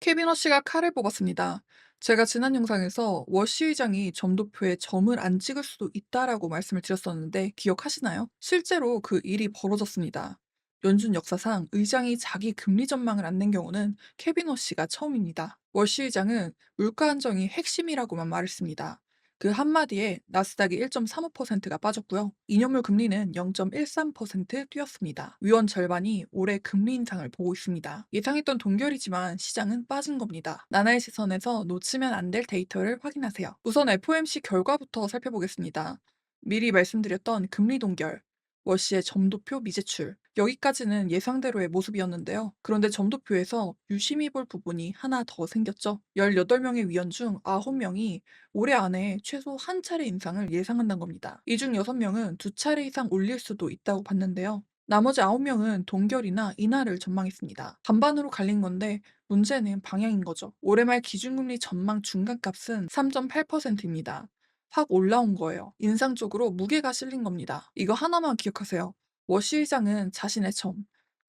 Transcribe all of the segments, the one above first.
케비너 씨가 칼을 뽑았습니다. 제가 지난 영상에서 워시 의장이 점도표에 점을 안 찍을 수도 있다라고 말씀을 드렸었는데 기억하시나요? 실제로 그 일이 벌어졌습니다. 연준 역사상 의장이 자기 금리 전망을 안 낸 경우는 케비너 씨가 처음입니다. 워시 의장은 물가 안정이 핵심이라고만 말했습니다. 그 한마디에 나스닥이 1.35%가 빠졌고요. 2년물 금리는 0.13% 뛰었습니다. 위원 절반이 올해 금리 인상을 보고 있습니다. 예상했던 동결이지만 시장은 빠진 겁니다. 나나의 시선에서 놓치면 안 될 데이터를 확인하세요. 우선 FOMC 결과부터 살펴보겠습니다. 미리 말씀드렸던 금리 동결, 워시의 점도표 미제출. 여기까지는 예상대로의 모습이었는데요. 그런데 점도표에서 유심히 볼 부분이 하나 더 생겼죠. 18명의 위원 중 9명이 올해 안에 최소 한 차례 인상을 예상한다는 겁니다. 이 중 6명은 두 차례 이상 올릴 수도 있다고 봤는데요. 나머지 9명은 동결이나 인하를 전망했습니다. 반반으로 갈린 건데 문제는 방향인 거죠. 올해 말 기준금리 전망 중간값은 3.8%입니다. 확 올라온 거예요. 인상 쪽으로 무게가 실린 겁니다. 이거 하나만 기억하세요. 워시 의장은 자신의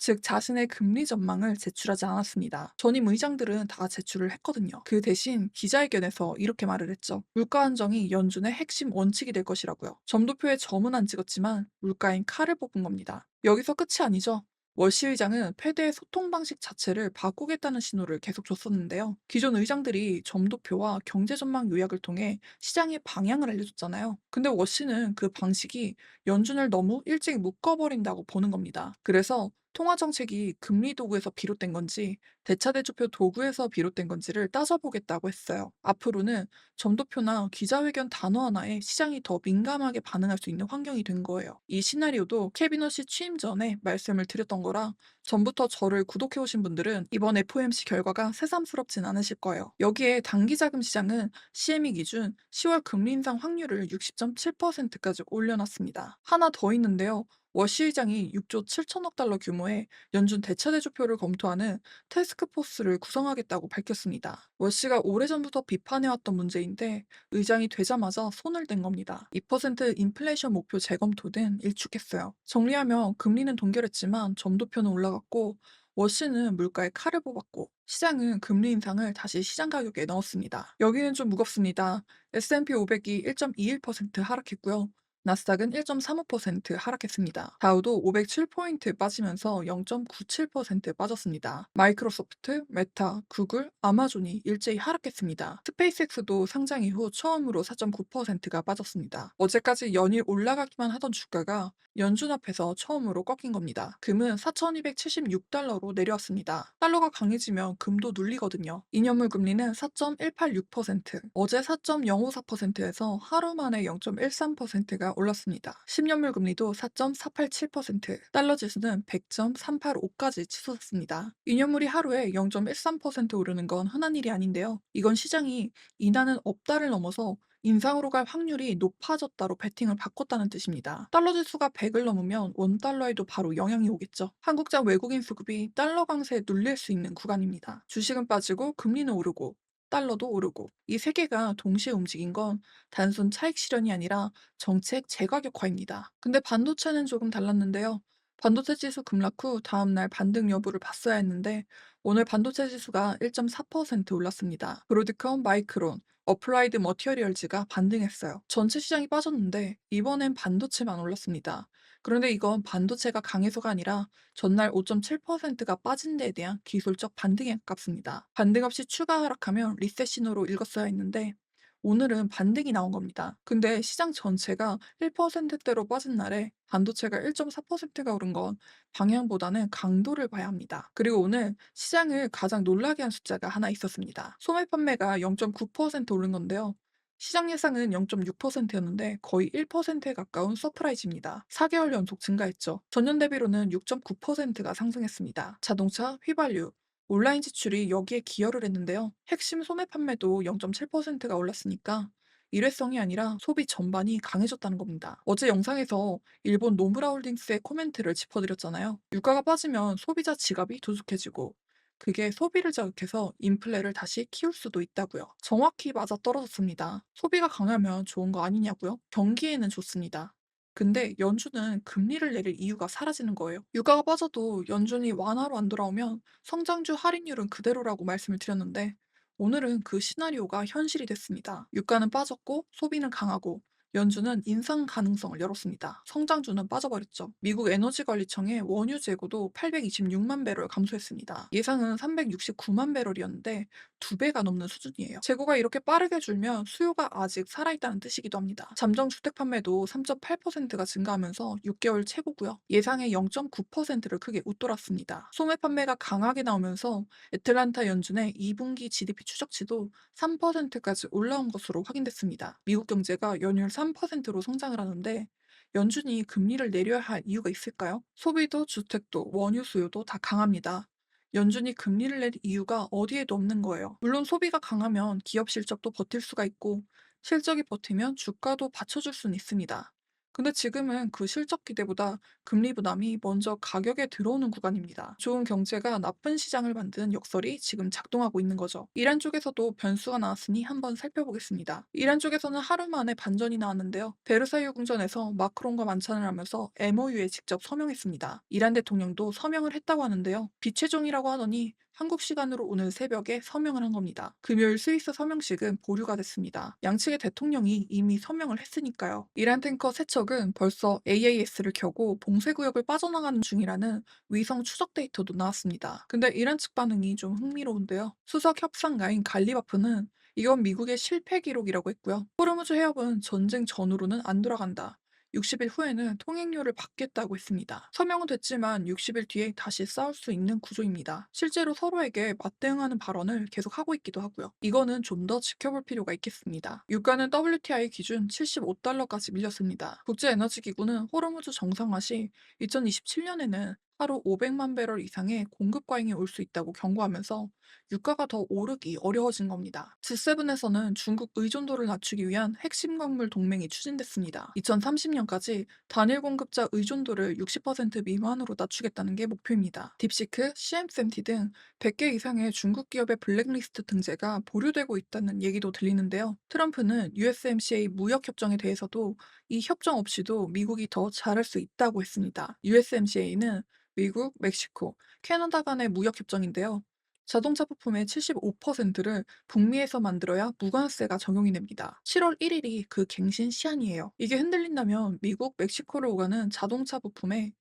즉 자신의 금리 전망을 제출하지 않았습니다. 전임 의장들은 다 제출을 했거든요. 그 대신 기자회견에서 이렇게 말을 했죠. 물가 안정이 연준의 핵심 원칙이 될 것이라고요. 점도표에 점은 안 찍었지만 물가엔 칼을 뽑은 겁니다. 여기서 끝이 아니죠. 워시 의장은 패드의 소통 방식 자체를 바꾸겠다는 신호를 계속 줬었는데요. 기존 의장들이 점도표와 경제 전망 요약을 통해 시장의 방향을 알려줬잖아요. 근데 워시는 그 방식이 연준을 너무 일찍 묶어버린다고 보는 겁니다. 그래서 통화 정책이 금리 도구에서 비롯된 건지 대차대조표 도구에서 비롯된 건지를 따져보겠다고 했어요. 앞으로는 점도표나 기자회견 단어 하나에 시장이 더 민감하게 반응할 수 있는 환경이 된 거예요. 이 시나리오도 케비너 씨 취임 전에 말씀을 드렸던 거라 전부터 저를 구독해오신 분들은 이번 FOMC 결과가 새삼스럽진 않으실 거예요. 여기에 단기자금 시장은 CME 기준 10월 금리 인상 확률을 60.7%까지 올려놨습니다. 하나 더 있는데요. 워시 의장이 6조 7천억 달러 규모의 연준 대차대조표를 검토하는 테스크포스를 구성하겠다고 밝혔습니다. 워시가 오래전부터 비판해왔던 문제인데 의장이 되자마자 손을 댄 겁니다. 2% 인플레이션 목표 재검토 등 일축했어요. 정리하면 금리는 동결했지만 점도표는 올라갔고 워시는 물가에 칼을 뽑았고 시장은 금리 인상을 다시 시장 가격에 넣었습니다. 여기는 좀 무겁습니다. S&P 500이 1.21% 하락했고요. 나스닥은 1.35% 하락했습니다. 다우도 507포인트 빠지면서 0.97% 빠졌습니다. 마이크로소프트, 메타, 구글, 아마존이 일제히 하락했습니다. 스페이스X도 상장 이후 처음으로 4.9%가 빠졌습니다. 어제까지 연일 올라가기만 하던 주가가 연준 앞에서 처음으로 꺾인 겁니다. 금은 4,276달러로 내려왔습니다. 달러가 강해지면 금도 눌리거든요. 2년물 금리는 4.186%, 어제 4.054%에서 하루 만에 0.13%가 올랐습니다. 10년물 금리도 4.487%, 달러 지수는 100.385까지 치솟았습니다. 2년물이 하루에 0.13% 오르는 건 흔한 일이 아닌데요. 이건 시장이 인하는 없다를 넘어서 인상으로 갈 확률이 높아졌다로 베팅을 바꿨다는 뜻입니다. 달러 지수가 100을 넘으면 원달러에도 바로 영향이 오겠죠. 한국장 외국인 수급이 달러 강세에 눌릴 수 있는 구간입니다. 주식은 빠지고 금리는 오르고 달러도 오르고 이 세 개가 동시에 움직인 건 단순 차익 실현이 아니라 정책 재가격화입니다. 근데 반도체는 조금 달랐는데요. 반도체 지수 급락 후 다음날 반등 여부를 봤어야 했는데 오늘 반도체 지수가 1.4% 올랐습니다. 브로드컴, 마이크론, 어플라이드 머티리얼즈가 반등했어요. 전체 시장이 빠졌는데 이번엔 반도체만 올랐습니다. 그런데 이건 반도체가 강해서가 아니라 전날 5.7%가 빠진 데에 대한 기술적 반등에 가깝습니다. 반등 없이 추가 하락하면 리세신호로 읽었어야 했는데 오늘은 반등이 나온 겁니다. 근데 시장 전체가 1%대로 빠진 날에 반도체가 1.4%가 오른 건 방향보다는 강도를 봐야 합니다. 그리고 오늘 시장을 가장 놀라게 한 숫자가 하나 있었습니다. 소매 판매가 0.9% 오른 건데요. 시장 예상은 0.6%였는데 거의 1%에 가까운 서프라이즈입니다. 4개월 연속 증가했죠. 전년 대비로는 6.9%가 상승했습니다. 자동차, 휘발유, 온라인 지출이 여기에 기여를 했는데요. 핵심 소매 판매도 0.7%가 올랐으니까 일회성이 아니라 소비 전반이 강해졌다는 겁니다. 어제 영상에서 일본 노무라 홀딩스의 코멘트를 짚어드렸잖아요. 유가가 빠지면 소비자 지갑이 두둑해지고 그게 소비를 자극해서 인플레를 다시 키울 수도 있다고요. 정확히 맞아떨어졌습니다. 소비가 강하면 좋은 거 아니냐고요? 경기에는 좋습니다. 근데 연준은 금리를 내릴 이유가 사라지는 거예요. 유가가 빠져도 연준이 완화로 안 돌아오면 성장주 할인율은 그대로라고 말씀을 드렸는데 오늘은 그 시나리오가 현실이 됐습니다. 유가는 빠졌고 소비는 강하고 연준은 인상 가능성을 열었습니다. 성장주는 빠져버렸죠. 미국 에너지관리청의 원유 재고도 826만 배럴 감소했습니다. 예상은 369만 배럴이었는데 두 배가 넘는 수준이에요. 재고가 이렇게 빠르게 줄면 수요가 아직 살아있다는 뜻이기도 합니다. 잠정 주택 판매도 3.8%가 증가하면서 6개월 최고고요. 예상의 0.9%를 크게 웃돌았습니다. 소매 판매가 강하게 나오면서 애틀란타 연준의 2분기 GDP 추정치도 3%까지 올라온 것으로 확인됐습니다. 미국 경제가 연이을 3%로 성장을 하는데 연준이 금리를 내려야 할 이유가 있을까요? 소비도 주택도 원유 수요도 다 강합니다. 연준이 금리를 낼 이유가 어디에도 없는 거예요. 물론 소비가 강하면 기업 실적도 버틸 수가 있고 실적이 버티면 주가도 받쳐줄 수는 있습니다. 근데 지금은 그 실적 기대보다 금리 부담이 먼저 가격에 들어오는 구간입니다. 좋은 경제가 나쁜 시장을 만드는 역설이 지금 작동하고 있는 거죠. 이란 쪽에서도 변수가 나왔으니 한번 살펴보겠습니다. 이란 쪽에서는 하루 만에 반전이 나왔는데요. 베르사유 궁전에서 마크롱과 만찬을 하면서 MOU에 직접 서명했습니다. 이란 대통령도 서명을 했다고 하는데요. 빛의 종이라고 하더니 한국 시간으로 오늘 새벽에 서명을 한 겁니다. 금요일 스위스 서명식은 보류가 됐습니다. 양측의 대통령이 이미 서명을 했으니까요. 이란 탱커 세 척은 벌써 AAS를 켜고 봉쇄구역을 빠져나가는 중이라는 위성 추적 데이터도 나왔습니다. 근데 이란 측 반응이 좀 흥미로운데요. 수석 협상가인 갈리바프는 이건 미국의 실패 기록이라고 했고요. 호르무즈 해협은 전쟁 전후로는 안 돌아간다. 60일 후에는 통행료를 받겠다고 했습니다. 서명은 됐지만 60일 뒤에 다시 싸울 수 있는 구조입니다. 실제로 서로에게 맞대응하는 발언을 계속 하고 있기도 하고요. 이거는 좀 더 지켜볼 필요가 있겠습니다. 유가는 WTI 기준 75달러까지 밀렸습니다. 국제에너지기구는 호르무즈 정상화 시 2027년에는 하루 500만 배럴 이상의 공급 과잉이 올 수 있다고 경고하면서 유가가 더 오르기 어려워진 겁니다. G7에서는 중국 의존도를 낮추기 위한 핵심 광물 동맹이 추진됐습니다. 2030년까지 단일 공급자 의존도를 60% 미만으로 낮추겠다는 게 목표입니다. 딥시크, CMCMT 등 100개 이상의 중국 기업의 블랙리스트 등재가 보류되고 있다는 얘기도 들리는데요. 트럼프는 USMCA 무역 협정에 대해서도 이 협정 없이도 미국이 더 잘할 수 있다고 했습니다. USMCA는 미국, 멕시코, 캐나다 간의 무역 협정인데요. 자동차 부품의 75%를 북미에서 만들어야 무관세가 적용이 됩니다. 7월 1일이 그 갱신 시한이에요. 이게 흔들린다면 미국, 멕시코를 오가는 자동차 부품에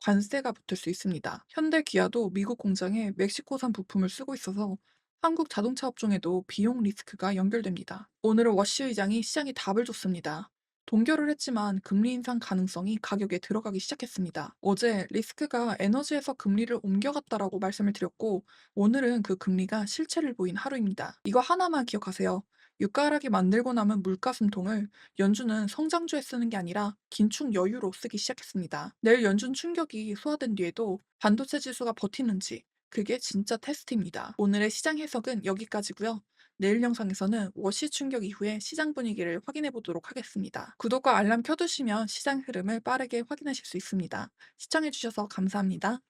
관세가 붙을 수 있습니다. 현대 기아도 미국 공장에 멕시코산 부품을 쓰고 있어서 한국 자동차 업종에도 비용 리스크가 연결됩니다. 오늘은 워시 의장이 시장에 답을 줬습니다. 동결을 했지만 금리 인상 가능성이 가격에 들어가기 시작했습니다. 어제 리스크가 에너지에서 금리를 옮겨갔다라고 말씀을 드렸고 오늘은 그 금리가 실체를 보인 하루입니다. 이거 하나만 기억하세요. 유가 하락이 만들고 남은 물가 숨통을 연준은 성장주에 쓰는 게 아니라 긴축 여유로 쓰기 시작했습니다. 내일 연준 충격이 소화된 뒤에도 반도체 지수가 버티는지 그게 진짜 테스트입니다. 오늘의 시장 해석은 여기까지고요. 내일 영상에서는 워시 충격 이후의 시장 분위기를 확인해 보도록 하겠습니다. 구독과 알람 켜두시면 시장 흐름을 빠르게 확인하실 수 있습니다. 시청해주셔서 감사합니다.